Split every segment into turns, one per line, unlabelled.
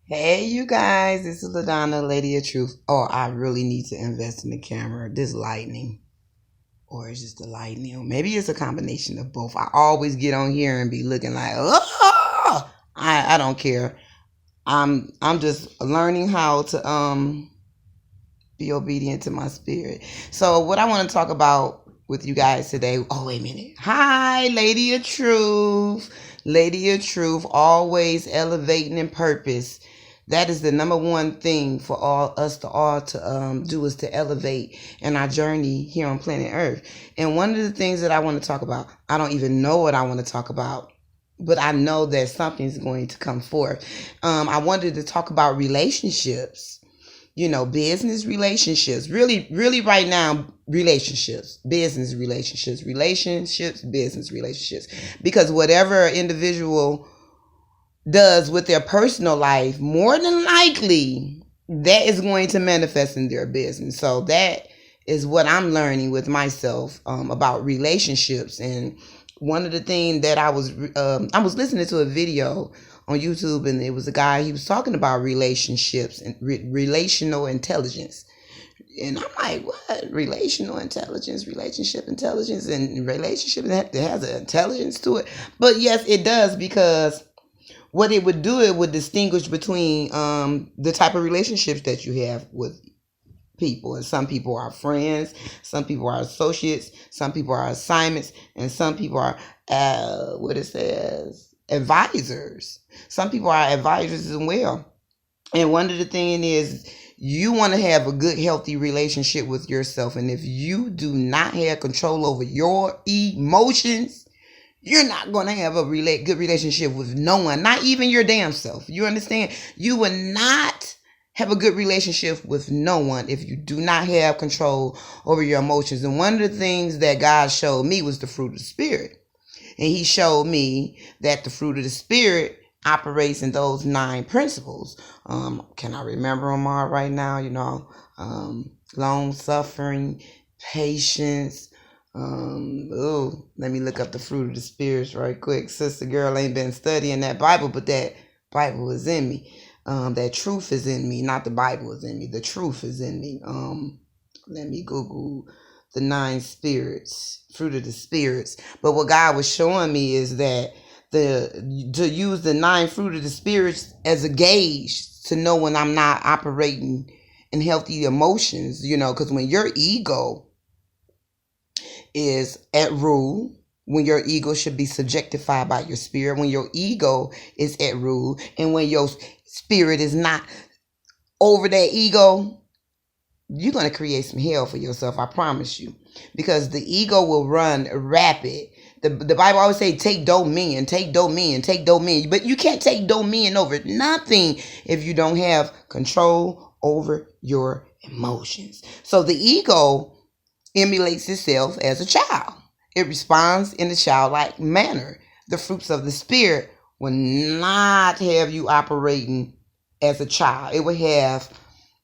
Hey, you guys, this is LaDonna, Lady of Truth. Oh, I really need to invest in the camera. This lightning, or it's just the lightning, or maybe it's a combination of both. I always get on here and be looking like, oh, I don't care. I'm just learning how to be obedient to my spirit. So, what I want to talk about with you guys today. Oh, wait a minute. Hi, Lady of Truth. Lady of Truth, always elevating in purpose. That is the number one thing for us to do is to elevate in our journey here on planet Earth. And one of the things that I want to talk about, I don't even know what I want to talk about, but I know that something's going to come forth. I wanted to talk about relationships, business relationships, really right now, relationships, business relationships, business relationships, because whatever individual does with their personal life, more than likely that is going to manifest in their business. So that is what I'm learning with myself about relationships. And one of the things that I was listening to a video on YouTube, and it was a guy, he was talking about relationships and relational intelligence. And I'm like, what? Relational intelligence, relationship intelligence, and relationship that has an intelligence to it. But yes, it does, because what it would do, it would distinguish between the type of relationships that you have with people. And some people are friends, some people are associates, some people are assignments, and some people are what it says, advisors. Some people are advisors as well. And one of the things is, you want to have a good, healthy relationship with yourself. And if you do not have control over your emotions, you're not going to have a good relationship with no one, not even your damn self. You understand? You will not have a good relationship with no one if you do not have control over your emotions. And one of the things that God showed me was the fruit of the Spirit. And He showed me that the fruit of the Spirit operates in those 9 principles. Can I remember them all right now? Long suffering, patience. Let me look up the fruit of the spirits right quick. Sister girl ain't been studying that Bible, but that Bible is in me. That truth is in me, not the Bible is in me. The truth is in me. Let me Google the 9 spirits, fruit of the spirits. But what God was showing me is that to use the 9 fruit of the spirits as a gauge to know when I'm not operating in healthy emotions, because when your ego is at rule, when your ego should be subjectified by your spirit, when your ego is at rule, and when your spirit is not over that ego, you're going to create some hell for yourself, I promise you. Because the ego will run rapid. The Bible always say, take dominion, take dominion, take dominion. But you can't take dominion over nothing if you don't have control over your emotions. So the ego emulates itself as a child. It responds in a childlike manner. The fruits of the Spirit will not have you operating as a child. It will have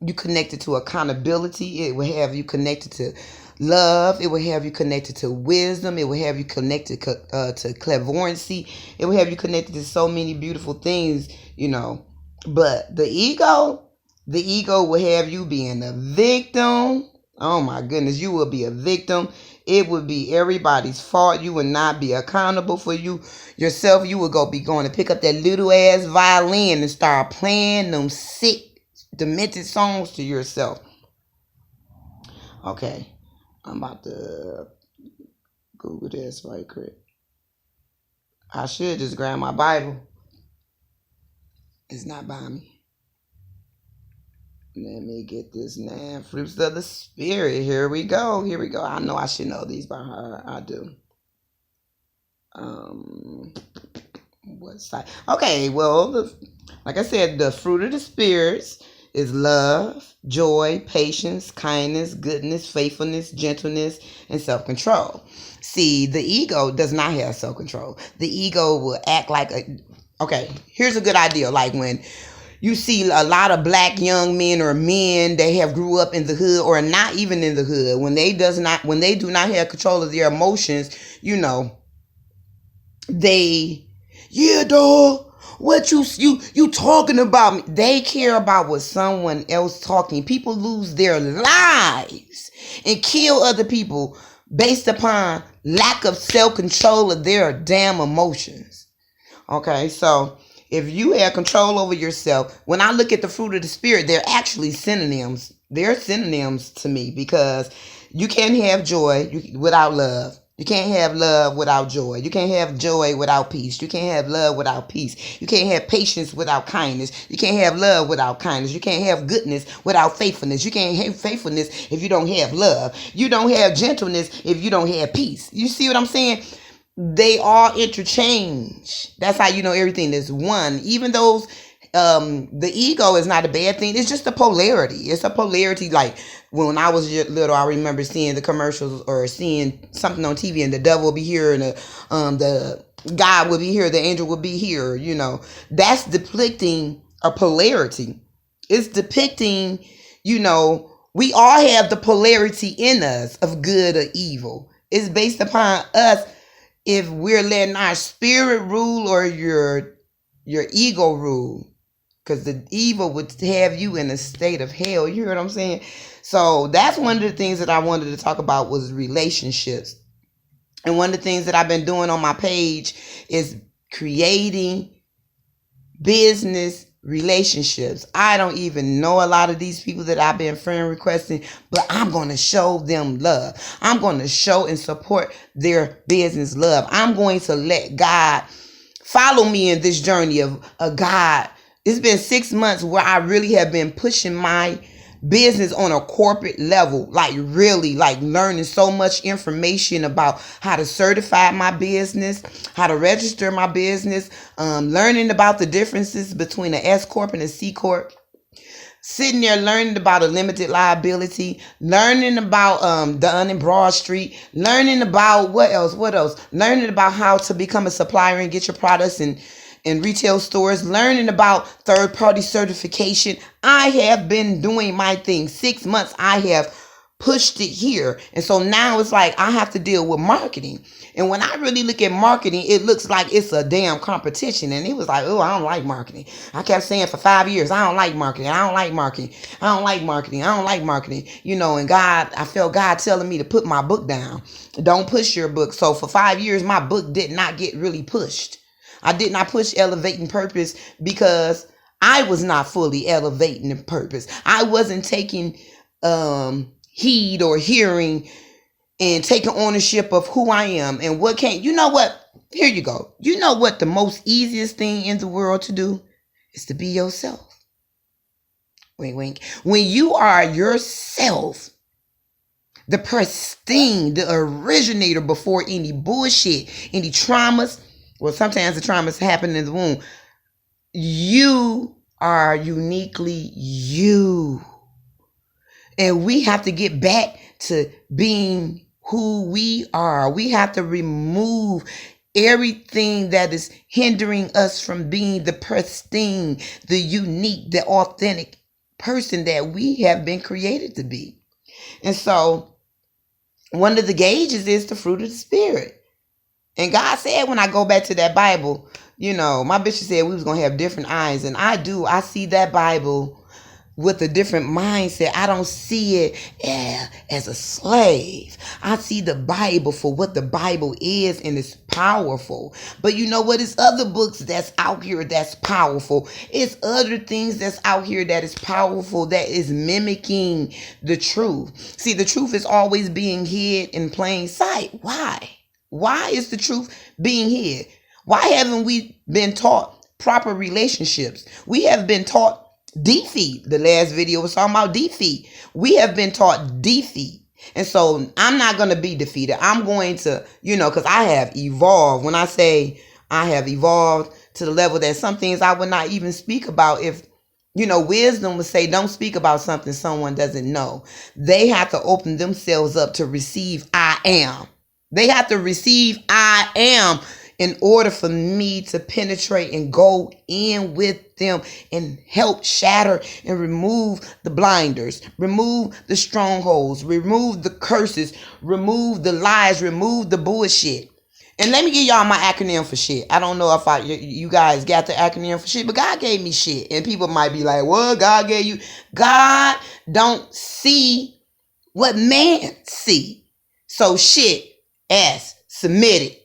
you connected to accountability. It will have you connected to love. It will have you connected to wisdom. It will have you connected to clairvoyancy. It will have you connected to so many beautiful things, But the ego will have you being a victim. Oh my goodness, you will be a victim. It would be everybody's fault. You would not be accountable for yourself. You would be going to pick up that little ass violin and start playing them sick, demented songs to yourself. Okay, I'm about to Google this right quick. I should just grab my Bible. It's not by me. Let me get this 9 fruits of the Spirit. Here we go. I know I should know these by heart. I do. What side? Okay, well, like I said, the fruit of the spirits is love, joy, patience, kindness, goodness, faithfulness, gentleness, and self-control. See, the ego does not have self-control. The ego will act like okay, here's a good idea. Like when you see a lot of black young men or men that have grew up in the hood or not even in the hood, when they do not have control of their emotions, they, yeah, dog, What you talking about me? They care about what someone else talking. People lose their lives and kill other people based upon lack of self-control of their damn emotions. Okay, so if you have control over yourself, when I look at the fruit of the spirit, they're actually synonyms. They're synonyms to me, because you can't have joy without love. You can't have love without joy. You can't have joy without peace. You can't have love without peace. You can't have patience without kindness. You can't have love without kindness. You can't have goodness without faithfulness. You can't have faithfulness if you don't have love. You don't have gentleness if you don't have peace. You see what I'm saying? They all interchange. That's how you know everything is one. Even those, the ego is not a bad thing. It's just a polarity. It's a polarity. Like when I was little, I remember seeing the commercials or seeing something on TV, and the devil will be here, and the God will be here, the angel will be here. You know, that's depicting a polarity. It's depicting, you know, we all have the polarity in us of good or evil. It's based upon us if we're letting our spirit rule or your ego rule. Because the evil would have you in a state of hell. You hear what I'm saying? So that's one of the things that I wanted to talk about was relationships. And one of the things that I've been doing on my page is creating business relationships. I don't even know a lot of these people that I've been friend requesting, but I'm going to show them love. I'm going to show and support their business love. I'm going to let God follow me in this journey of God. It's been 6 months where I really have been pushing my business on a corporate level, like really like learning so much information about how to certify my business, how to register my business, learning about the differences between an S Corp and a C Corp, sitting there learning about a limited liability, learning about Dun and Broad Street, learning about what else, learning about how to become a supplier and get your products in retail stores, learning about third-party certification. I have been doing my thing. 6 months I have pushed it here. And so now it's like I have to deal with marketing. And when I really look at marketing, it looks like it's a damn competition. And it was like, oh, I don't like marketing. I kept saying for 5 years, I don't like marketing. I don't like marketing. I don't like marketing. I don't like marketing. You know, and I felt God telling me to put my book down. Don't push your book. So for 5 years, my book did not get really pushed. I did not push Elevating Purpose because I was not fully elevating the purpose. I wasn't taking heed or hearing and taking ownership of who I am and what can't. You know what? Here you go. You know what the most easiest thing in the world to do is to be yourself. Wink, wink. When you are yourself, the pristine, the originator before any bullshit, any traumas. Well, sometimes the traumas happen in the womb. You are uniquely you. And we have to get back to being who we are. We have to remove everything that is hindering us from being the pristine, the unique, the authentic person that we have been created to be. And so one of the gauges is the fruit of the spirit. And God said, when I go back to that Bible, you know, my bishop said we was going to have different eyes. And I see that Bible with a different mindset. I don't see it as a slave. I see the Bible for what the Bible is, and it's powerful. But you know what? It's other books that's out here that's powerful. It's other things that's out here that is powerful, that is mimicking the truth. See, the truth is always being hid in plain sight. Why? Why is the truth being hid? Why haven't we been taught proper relationships? We have been taught defeat. The last video was talking about defeat. We have been taught defeat. And so I'm not going to be defeated. I'm going to, you know, because I have evolved. When I say I have evolved to the level that some things I would not even speak about if, you know, wisdom would say don't speak about something someone doesn't know. They have to open themselves up to receive I am. They have to receive I am in order for me to penetrate and go in with them and help shatter and remove the blinders, remove the strongholds, remove the curses, remove the lies, remove the bullshit. And let me give y'all my acronym for shit. I don't know if you guys got the acronym for shit, but God gave me shit. And people might be like, well, God gave you. God don't see what man see. So shit, S, submitted.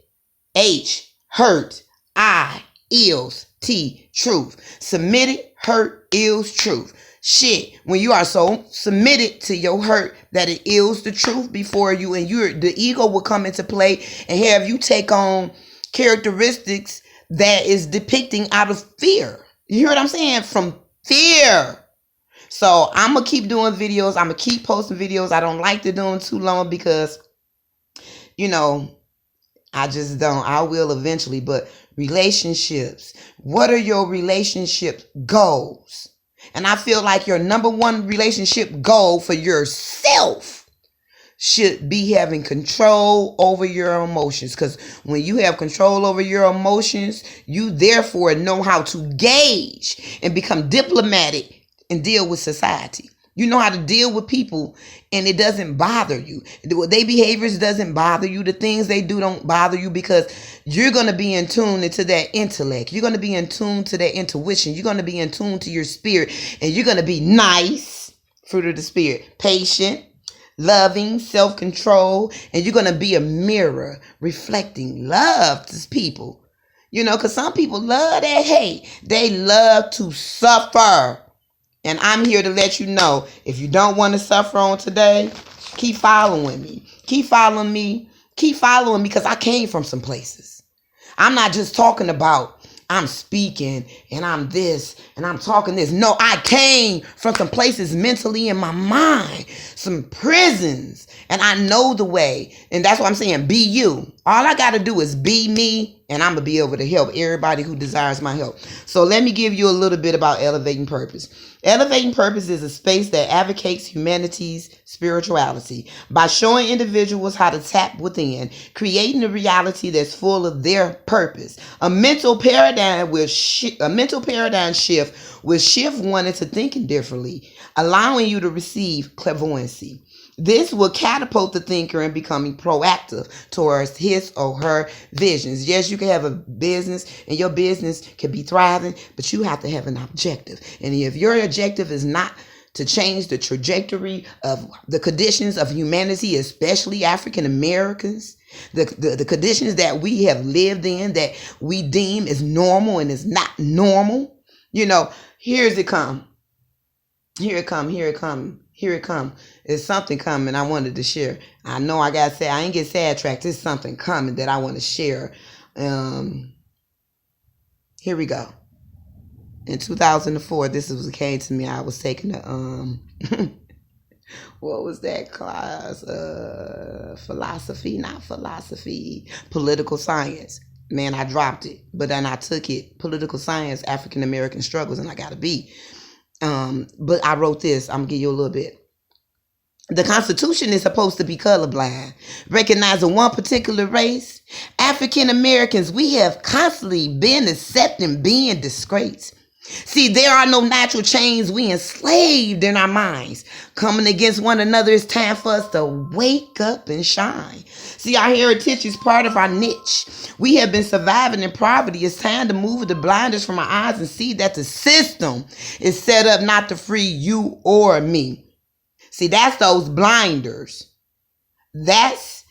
H, hurt. I, ills. T, truth. Submitted, hurt, ills, truth. Shit, when you are so submitted to your hurt that it ills the truth before you, and the ego will come into play and have you take on characteristics that is depicting out of fear. You hear what I'm saying? From fear. So I'm gonna keep doing videos. I'm gonna keep posting videos. I don't like to do them too long because, I just don't. I will eventually. But relationships. What are your relationship goals? And I feel like your number one relationship goal for yourself should be having control over your emotions. Because when you have control over your emotions, you therefore know how to gauge and become diplomatic and deal with society. You know how to deal with people and it doesn't bother you. Their behaviors doesn't bother you. The things they do don't bother you because you're going to be in tune into that intellect. You're going to be in tune to that intuition. You're going to be in tune to your spirit, and you're going to be nice, fruit of the spirit, patient, loving, self-control, and you're going to be a mirror reflecting love to people. Because some people love that hate. They love to suffer. And I'm here to let you know, if you don't want to suffer on today, keep following me. Keep following me. Keep following me because I came from some places. I'm not just talking about I'm speaking and I'm this and I'm talking this. No, I came from some places mentally in my mind, some prisons, and I know the way. And that's what I'm saying. Be you. All I got to do is be me, and I'm going to be able to help everybody who desires my help. So let me give you a little bit about elevating purpose. Elevating purpose is a space that advocates humanity's spirituality by showing individuals how to tap within, creating a reality that's full of their purpose. A mental paradigm shift will shift one into thinking differently, allowing you to receive clairvoyancy. This will catapult the thinker in becoming proactive towards his or her visions. Yes, you can have a business and your business can be thriving, but you have to have an objective. And if your objective is not to change the trajectory of the conditions of humanity, especially African Americans, the conditions that we have lived in that we deem is normal and is not normal, here's it come. Here it come. It's something coming I wanted to share. I know I got sad. I ain't get sidetracked. There's something coming that I want to share. Here we go. In 2004, this was came to me. I was taking a what was that class? Political science. Man, I dropped it, but then I took it. Political science, African American struggles, and I got a B. But I wrote this. I'm gonna give you a little bit. The Constitution is supposed to be colorblind, recognizing one particular race. African Americans, we have constantly been accepting being disgraced. See, there are no natural chains we enslaved in our minds. Coming against one another, it's time for us to wake up and shine. See, our heritage is part of our niche. We have been surviving in poverty. It's time to move the blinders from our eyes and see that the system is set up not to free you or me. See, that's those blinders. That's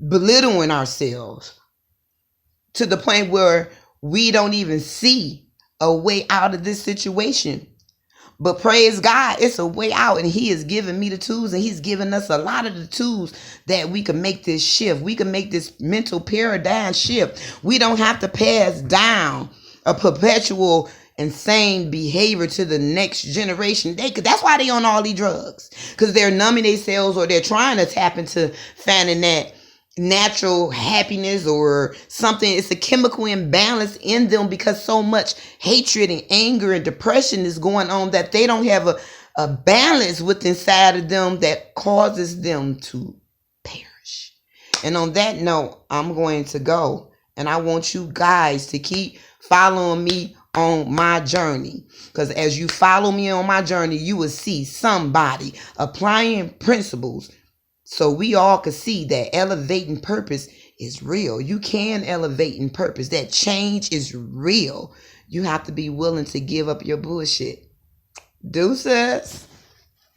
belittling ourselves to the point where we don't even see a way out of this situation. But praise God, it's a way out, and he has given me the tools, and he's given us a lot of the tools that we can make this shift. We can make this mental paradigm shift. We don't have to pass down a perpetual insane behavior to the next generation. That's why they on all these drugs, because they're numbing themselves, or they're trying to tap into finding that natural happiness or something. It's a chemical imbalance in them because so much hatred and anger and depression is going on that they don't have a balance within inside of them that causes them to perish. And on that note, I'm going to go, and I want you guys to keep following me on my journey, because as you follow me on my journey, you will see somebody applying principles so we all can see that elevating purpose is real. You can elevate in purpose. That change is real. You have to be willing to give up your bullshit. Deuces.